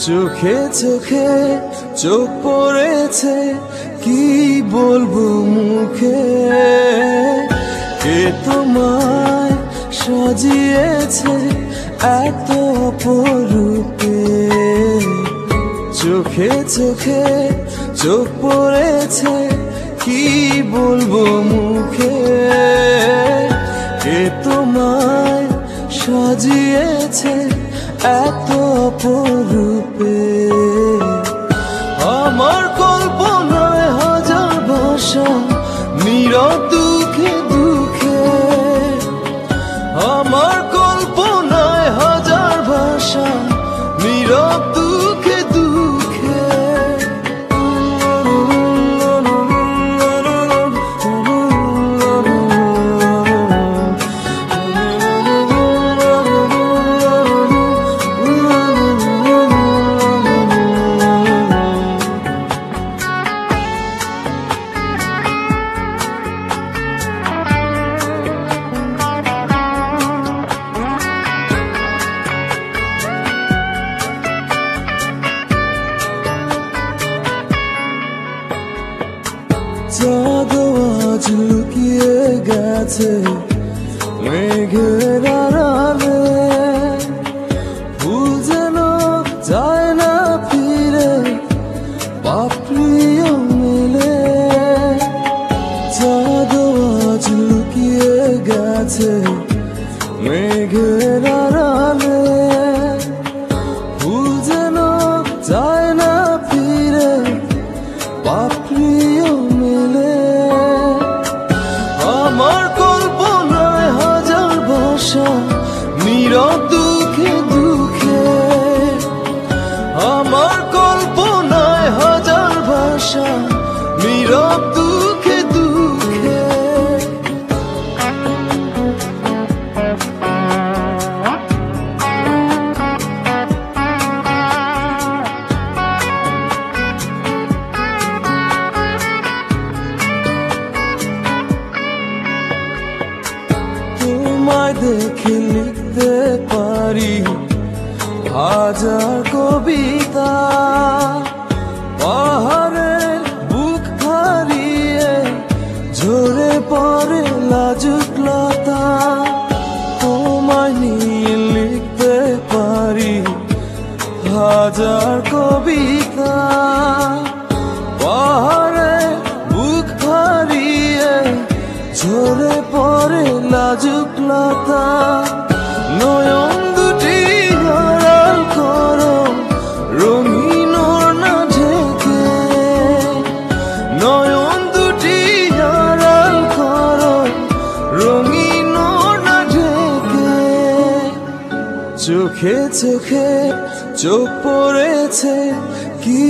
চোখে চোখে চোখ পড়েছে, কি বলবো মুখে। কে তোমায় সাজিয়েছে এত অপরূপে। চোখে চোখে চোখ পড়েছে, কি বলবো মুখে। কে তোমায় সাজিয়েছে এত অপরূপে। আমার কল্পনায় হাজার ভাষা, নীরব দুঃখে দুঃখে। আমার কল্পনায় হাজার ভাষা, নীরব দুঃখে দুঃখে। চাঁদ আজ লুকিয়ে গেছে মেঘের আড়ালে। ফুল যেন যায় না ফিরে, পাপড়িও মেলে। চাঁদ আজ লুকিয়ে গেছে মেঘের আড়ালে। ফুল যেন যায় না ফিরে, পাপড়িও মেলে। আমার কল্পনায় হাজার ভাষা, নীরব দুঃখে দুঃখে। আমার কল্পনায় হাজার ভাষা, নীরব দুঃখে দুঃখে। তোমায় দেখে লিখতে পারি হাজার কবিতা। পাহাড়ের বুক হারিয়ে ঝরে পড়ে লাজুক লতা। তোমায় নিয়ে লিখতে পারি হাজার কবিতা। পাহাড়ের বুক হারিয়ে ঝরে পড়ে লাজুক লতা। নয়ন দুটি আড়াল করো, রঙিন ওড়না ঢেকে। নয়ন দুটি আড়াল করো, রঙিন ওড়না ঢেকে। চোখে চোখে চোখ পড়েছে, কি